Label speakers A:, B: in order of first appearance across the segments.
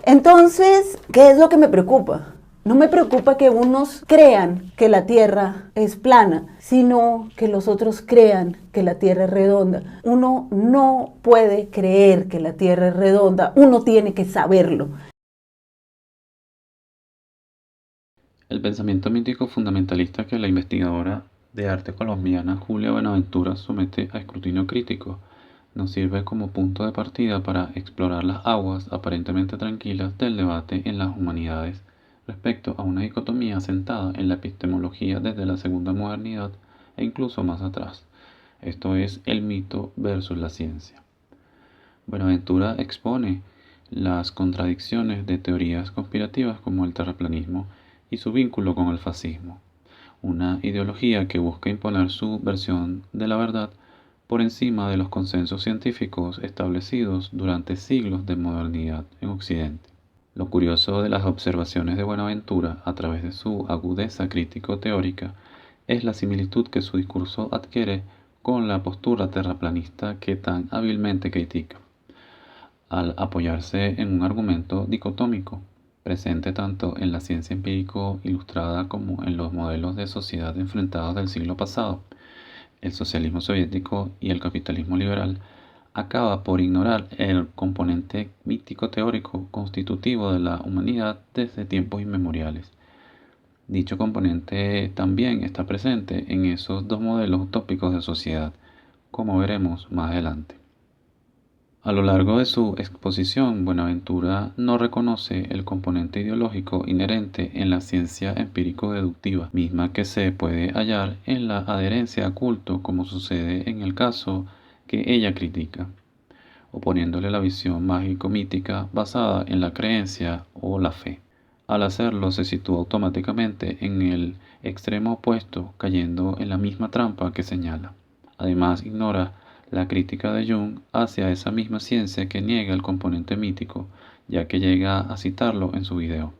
A: Entonces, ¿qué es lo que me preocupa? No me preocupa que unos crean que la Tierra es plana, sino que los otros crean que la Tierra es redonda. Uno no puede creer que la Tierra es redonda, uno tiene que saberlo.
B: El pensamiento mítico fundamentalista que la investigadora de arte colombiana Julia Buenaventura somete a escrutinio crítico nos sirve como punto de partida para explorar las aguas aparentemente tranquilas del debate en las humanidades respecto a una dicotomía asentada en la epistemología desde la segunda modernidad e incluso más atrás. Esto es el mito versus la ciencia. Buenaventura expone las contradicciones de teorías conspirativas como el terraplanismo y su vínculo con el fascismo, una ideología que busca imponer su versión de la verdad por encima de los consensos científicos establecidos durante siglos de modernidad en Occidente. Lo curioso de las observaciones de Buenaventura a través de su agudeza crítico-teórica es la similitud que su discurso adquiere con la postura terraplanista que tan hábilmente critica, al apoyarse en un argumento dicotómico, presente tanto en la ciencia empírico ilustrada como en los modelos de sociedad enfrentados del siglo pasado. El socialismo soviético y el capitalismo liberal acaba por ignorar el componente mítico teórico constitutivo de la humanidad desde tiempos inmemoriales. Dicho componente también está presente en esos dos modelos utópicos de sociedad, como veremos más adelante. A lo largo de su exposición, Buenaventura no reconoce el componente ideológico inherente en la ciencia empírico-deductiva, misma que se puede hallar en la adherencia a culto, como sucede en el caso que ella critica, oponiéndole la visión mágico-mítica basada en la creencia o la fe. Al hacerlo, se sitúa automáticamente en el extremo opuesto, cayendo en la misma trampa que señala. Además, ignora la crítica de Jung hacia esa misma ciencia que niega el componente mítico, ya que llega a citarlo en su video,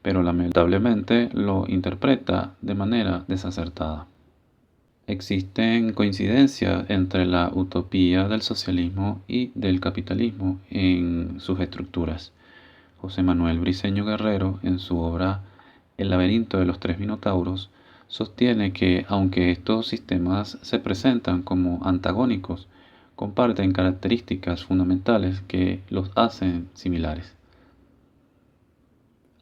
B: pero lamentablemente lo interpreta de manera desacertada. Existen coincidencias entre la utopía del socialismo y del capitalismo en sus estructuras. José Manuel Briceño Guerrero, en su obra El laberinto de los tres minotauros, sostiene que, aunque estos sistemas se presentan como antagónicos, comparten características fundamentales que los hacen similares.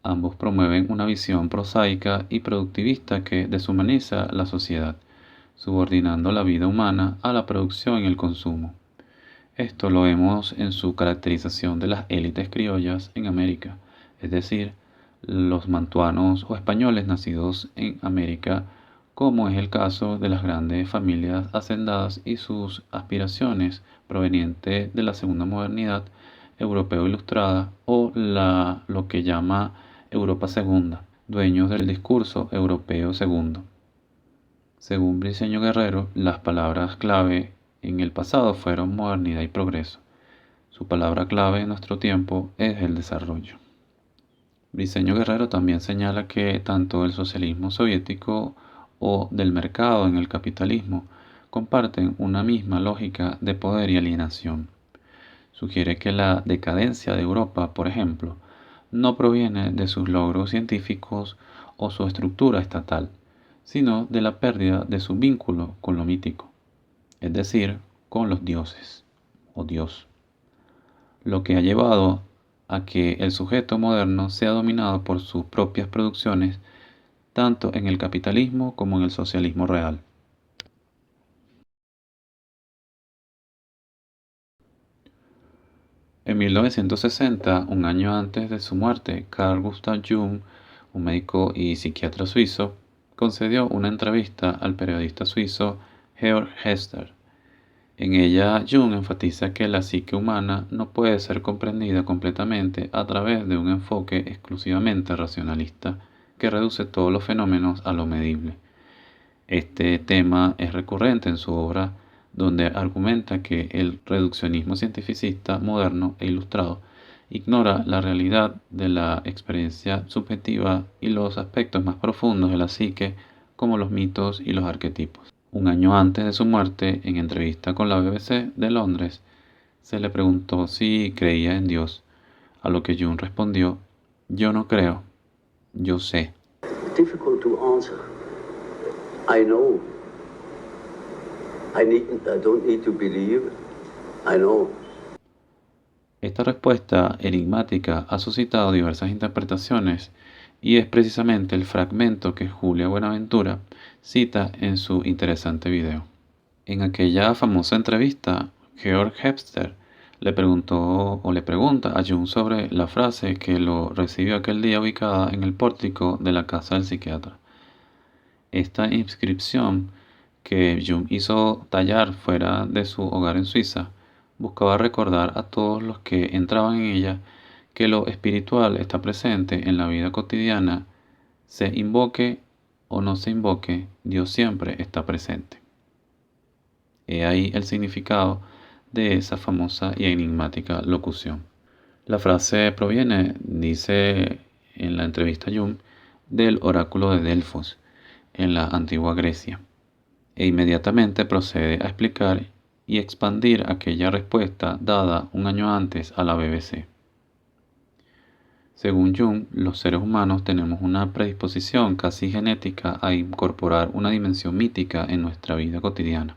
B: Ambos promueven una visión prosaica y productivista que deshumaniza la sociedad, subordinando la vida humana a la producción y el consumo. Esto lo vemos en su caracterización de las élites criollas en América, es decir, los mantuanos o españoles nacidos en América, como es el caso de las grandes familias hacendadas y sus aspiraciones provenientes de la segunda modernidad europeo ilustrada o lo que llama Europa segunda, dueños del discurso europeo segundo. Según Briceño Guerrero, las palabras clave en el pasado fueron modernidad y progreso. Su palabra clave en nuestro tiempo es el desarrollo. Briceño Guerrero también señala que tanto el socialismo soviético o del mercado en el capitalismo comparten una misma lógica de poder y alienación. Sugiere que la decadencia de Europa, por ejemplo, no proviene de sus logros científicos o su estructura estatal, sino de la pérdida de su vínculo con lo mítico, es decir, con los dioses o Dios, lo que ha llevado a que el sujeto moderno sea dominado por sus propias producciones, tanto en el capitalismo como en el socialismo real. En 1960, un año antes de su muerte, Carl Gustav Jung, un médico y psiquiatra suizo, concedió una entrevista al periodista suizo Georg Hester. En ella, Jung enfatiza que la psique humana no puede ser comprendida completamente a través de un enfoque exclusivamente racionalista que reduce todos los fenómenos a lo medible. Este tema es recurrente en su obra, donde argumenta que el reduccionismo cientificista moderno e ilustrado ignora la realidad de la experiencia subjetiva y los aspectos más profundos de la psique, como los mitos y los arquetipos. Un año antes de su muerte, en entrevista con la BBC de Londres, se le preguntó si creía en Dios, a lo que Jung respondió: yo no creo, yo sé.
C: Difficult to answer. I know. I don't need to believe. I know.
B: Esta respuesta enigmática ha suscitado diversas interpretaciones y es precisamente el fragmento que Julia Buenaventura cita en su interesante video. En aquella famosa entrevista, Georg Hepster le pregunta a Jung sobre la frase que lo recibió aquel día ubicada en el pórtico de la casa del psiquiatra. Esta inscripción que Jung hizo tallar fuera de su hogar en Suiza buscaba recordar a todos los que entraban en ella que lo espiritual está presente en la vida cotidiana, se invoque o no se invoque, Dios siempre está presente. He ahí el significado de esa famosa y enigmática locución. La frase proviene, dice en la entrevista Jung, del oráculo de Delfos, en la antigua Grecia, e inmediatamente procede a explicar y expandir aquella respuesta dada un año antes a la BBC. Según Jung, los seres humanos tenemos una predisposición casi genética a incorporar una dimensión mítica en nuestra vida cotidiana.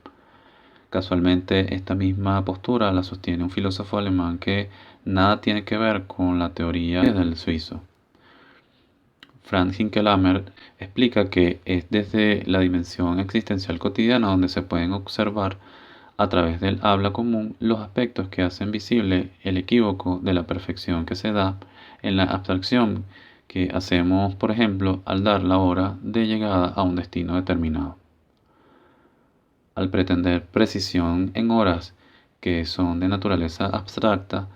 B: Casualmente, esta misma postura la sostiene un filósofo alemán que nada tiene que ver con la teoría del suizo. Franz Hinkelamer explica que es desde la dimensión existencial cotidiana donde se pueden observar a través del habla común los aspectos que hacen visible el equívoco de la perfección que se da en la abstracción que hacemos, por ejemplo, al dar la hora de llegada a un destino determinado. Al pretender precisión en horas que son de naturaleza abstracta,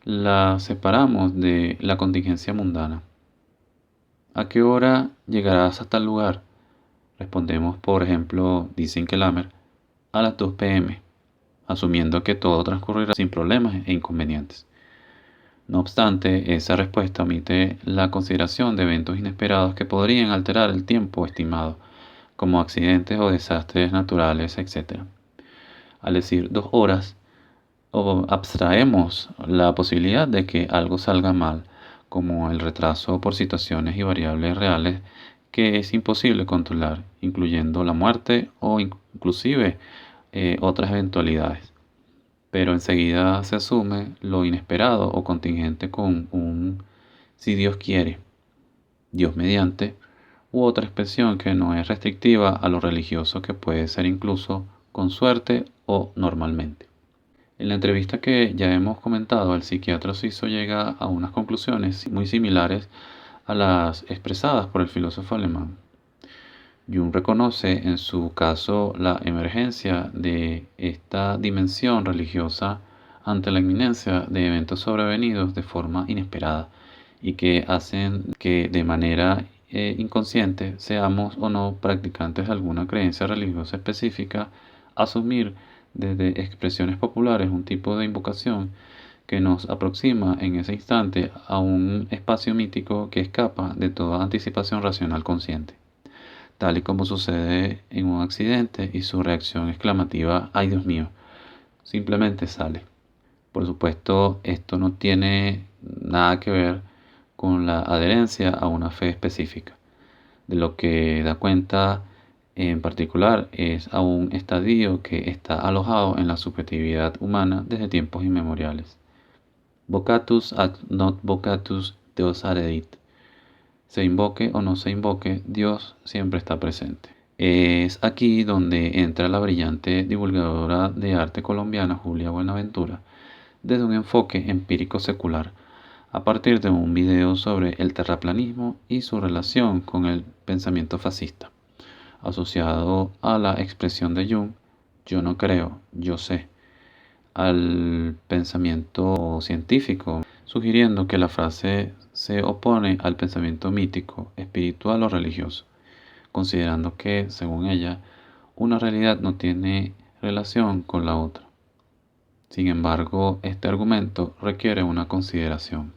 B: la separamos de la contingencia mundana. ¿A qué hora llegarás a tal lugar? Respondemos, por ejemplo, dice Hinkelamer, a las 2 p.m., asumiendo que todo transcurrirá sin problemas e inconvenientes. No obstante, esa respuesta omite la consideración de eventos inesperados que podrían alterar el tiempo estimado, como accidentes o desastres naturales, etc. Al decir 2 horas, abstraemos la posibilidad de que algo salga mal, como el retraso por situaciones y variables reales que es imposible controlar, incluyendo la muerte o inclusive otras eventualidades. Pero enseguida se asume lo inesperado o contingente con un si Dios quiere, Dios mediante, u otra expresión que no es restrictiva a lo religioso, que puede ser incluso con suerte o normalmente. En la entrevista que ya hemos comentado, el psiquiatra suizo llega a unas conclusiones muy similares a las expresadas por el filósofo alemán. Jung reconoce en su caso la emergencia de esta dimensión religiosa ante la inminencia de eventos sobrevenidos de forma inesperada y que hacen que de manera inconsciente, seamos o no practicantes de alguna creencia religiosa específica, asumir desde expresiones populares un tipo de invocación que nos aproxima en ese instante a un espacio mítico que escapa de toda anticipación racional consciente, tal y como sucede en un accidente y su reacción exclamativa «¡Ay, Dios mío!» simplemente sale. Por supuesto, esto no tiene nada que ver con la adherencia a una fe específica. De lo que da cuenta en particular es a un estadio que está alojado en la subjetividad humana desde tiempos inmemoriales. Vocatus ad not vocatus Deus aderit. Se invoque o no se invoque, Dios siempre está presente. Es aquí donde entra la brillante divulgadora de arte colombiana Julia Buenaventura, desde un enfoque empírico secular, a partir de un video sobre el terraplanismo y su relación con el pensamiento fascista, asociado a la expresión de Jung, yo no creo, yo sé, al pensamiento científico, sugiriendo que la frase se opone al pensamiento mítico, espiritual o religioso, considerando que, según ella, una realidad no tiene relación con la otra. Sin embargo, este argumento requiere una consideración.